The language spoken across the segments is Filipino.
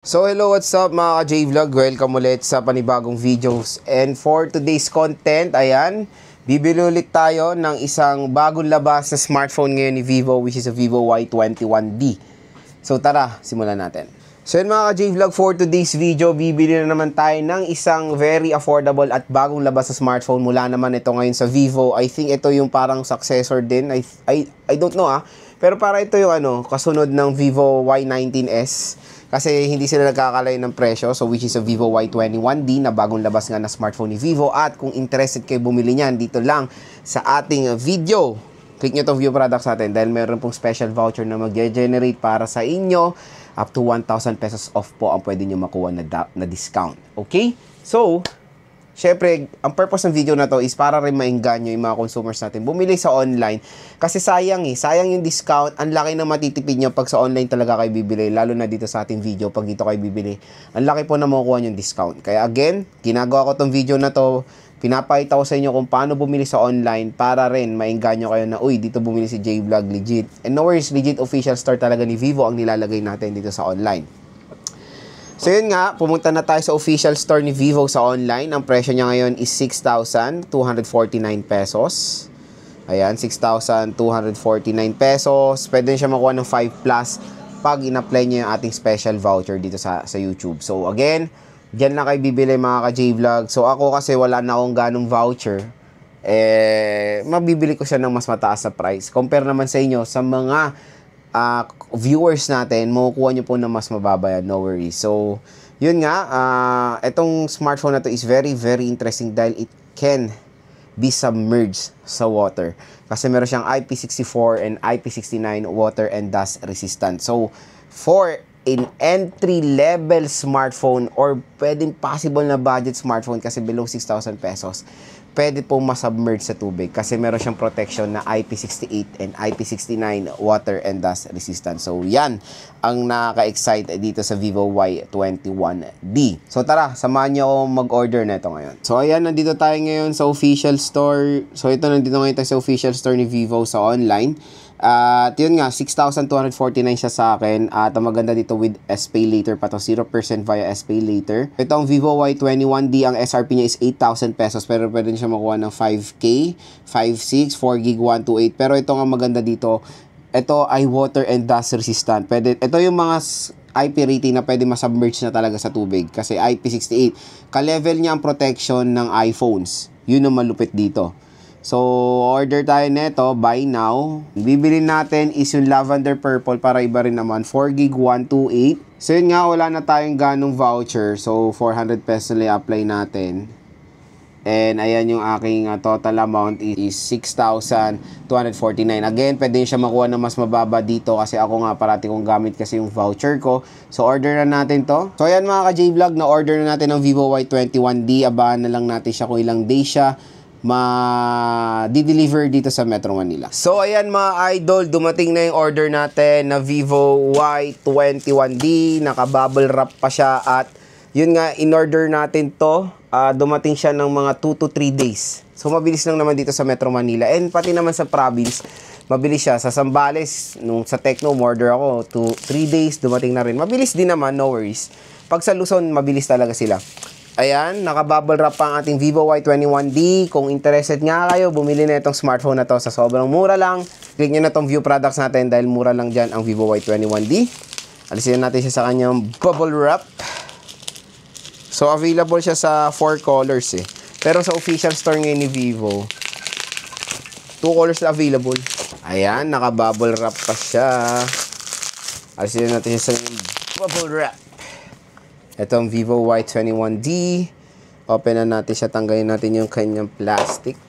So hello, what's up mga ka-J-Vlog? Welcome ulit sa panibagong videos. And for today's content, ayan, bibili ulit tayo ng isang bagong labas na smartphone ngayon ni Vivo, which is a Vivo Y21D. So tara, simulan natin. So yun mga ka-J-Vlog, for today's video, bibili na naman tayo ng isang very affordable at bagong labas na smartphone mula naman ito ngayon sa Vivo. I think ito yung parang successor din. I don't know pero para ito yung kasunod ng Vivo Y19s. Kasi hindi sila nagkakalay ng presyo. So which is a Vivo Y21D na bagong labas nga na smartphone ni Vivo. At kung interested kayo bumili niyan, dito lang sa ating video. Click nyo itong view products natin dahil meron pong special voucher na mag-generate para sa inyo. Up to 1,000 pesos off po ang pwede nyo makuha na discount. Okay? So, syempre, ang purpose ng video na to is para rin maengganyo yung mga consumers natin bumili sa online. Kasi sayang sayang yung discount. Ang laki na matitipid nyo pag sa online talaga kayo bibili. Lalo na dito sa ating video, pag dito kayo bibili. Ang laki po na makukuha yung discount. Kaya again, ginagawa ko tong video na to. Pinapakita ko sa inyo kung paano bumili sa online para rin maengganyo kayo na, uy, dito bumili si J-Vlog, legit. And no worries, legit official store talaga ni Vivo ang nilalagay natin dito sa online. So yun nga, pumunta na tayo sa official store ni Vivo sa online. Ang presyo niya ngayon is 6,249 pesos. Ayan, 6,249 pesos. Pwede siya makuha ng 5 plus pag in-apply niyo yung ating special voucher dito sa YouTube. So again, diyan lang kayo bibili mga ka-J-Vlog. So ako kasi wala na akong ganong voucher. Mabibili ko siya ng mas mataas na price. Compare naman sa inyo sa mga viewers natin, makukuha nyo po na mas mababa yan, no worries. So, yun nga, itong smartphone na to is very, very interesting dahil it can be submerged sa water. Kasi meron siyang IP64 and IP69 water and dust resistant. So, for an entry-level smartphone or pwedeng possible na budget smartphone kasi below 6,000 pesos, pwede pong masubmerge sa tubig kasi meron siyang protection na IP68 and IP69 water and dust resistant. So, yan ang nakaka-excite dito sa Vivo Y21D. So, tara, samahan niyo ako mag-order na ito ngayon. So, ayan, nandito tayo ngayon sa official store. So, nandito ngayon tayo sa official store ni Vivo sa online. At yun nga, 6,249 siya sa akin. At ang maganda dito with SPay later pa to, 0% via SPay later. Ito ang Vivo Y21D, ang SRP niya is 8,000 pesos. Pero pwede siya makuha ng 5K, 5.6, 4GB, 128. Pero ito ang maganda dito, ito ay water and dust resistant. Ito yung mga IP rating na pwede masubmerge na talaga sa tubig. Kasi IP68, ka-level niya ang protection ng iPhones. Yun ang malupit dito. So, order tayo neto, buy now. Bibili natin is yung lavender purple para iba rin naman, 4GB 128. So, yun nga, wala na tayong ganong voucher. So, 400 pesos na i-apply natin. And, ayan yung aking total amount is 6,249. Again, pwede siya makuha na mas mababa dito kasi ako nga parati kong gamit kasi yung voucher ko. So, order na natin to. So, ayan mga ka-J-Vlog, na-order na natin ng Vivo Y21D. Abahan na lang natin siya kung ilang days siya di-deliver dito sa Metro Manila. So, ayan mga idol, dumating na yung order natin na Vivo Y21D. Naka-bubble wrap pa siya at yun nga, in-order natin to. Dumating siya ng mga 2 to 3 days. So, mabilis lang naman dito sa Metro Manila. And pati naman sa province, mabilis siya. Sa Zambales, nung sa Tecno, order ako, 2-3 days, dumating na rin. Mabilis din naman, no worries. Pag sa Luzon, mabilis talaga sila. Ayan, naka-bubble wrap pa ang ating Vivo Y21D. Kung interested nga kayo, bumili na itong smartphone na to sa sobrang mura lang. Click nyo na itong view products natin dahil mura lang dyan ang Vivo Y21D. Alisin natin siya sa kanyang bubble wrap. So, available siya sa 4 colors Pero sa official store ngayon ni Vivo, 2 colors na available. Ayan, naka-bubble wrap pa siya. Alisin natin siya sa kanyang bubble wrap. Ito ang Vivo Y21D. Open na natin siya. Tanggalin natin yung kanyang plastic.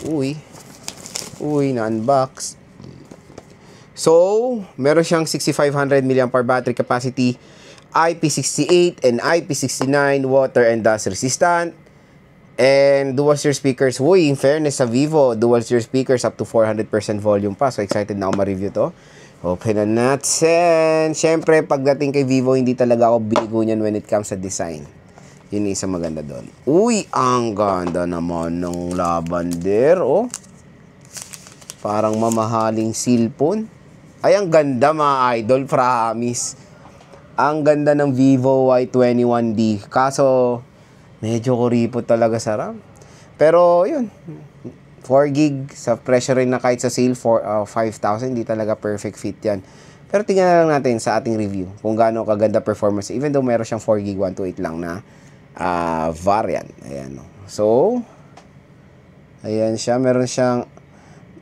Uy, na-unbox. So, meron siyang 6,500 mAh battery capacity, IP68 and IP69 water and dust resistant. And dual steer speakers. Uy, in fairness sa Vivo, dual steer speakers up to 400% volume pa. So, excited na ako ma-review to. Open na natin. Siyempre, pagdating kay Vivo, hindi talaga ako biligo niyan when it comes sa design. Yun yung isang maganda doon. Uy, ang ganda naman ng lavender, Parang mamahaling cellphone. Ay, ang ganda mga idol, promise. Ang ganda ng Vivo Y21D. Kaso, medyo kuripot talaga sa RAM. Pero, yun. 4GB sa presyo rin na kahit sa sale for 5,000. Hindi talaga perfect fit yan. Pero tingnan na lang natin sa ating review kung gaano kaganda performance. Even though meron siyang 4GB 128 lang na variant. Ayan. So, ayan siya. Meron siyang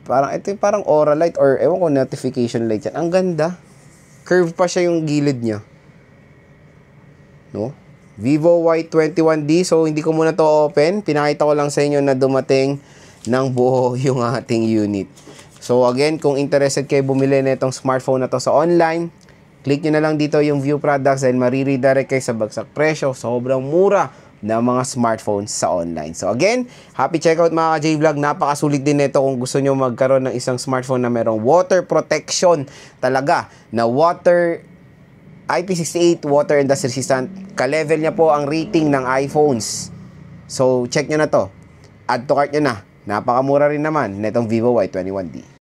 parang, ito yung parang aura light or ewan ko, notification light yan. Ang ganda. Curve pa siya yung gilid niya. No? Vivo Y21D. So, hindi ko muna to open. Pinakita ko lang sa inyo na dumating ng buo yung ating unit. So, again, kung interested kayo bumili na itong smartphone na to sa online, click nyo na lang dito yung view products dahil mariredirect kayo sa bagsak presyo. Sobrang mura na mga smartphones sa online. So, again, happy checkout mga ka-J-Vlog. Napakasulit din nito kung gusto nyo magkaroon ng isang smartphone na merong water protection talaga. Na water IP68 water and dust resistant. Ka-level niya po ang rating ng iPhones. So, check nyo na to. Add to cart nyo na. Napakamura rin naman netong Vivo Y21D.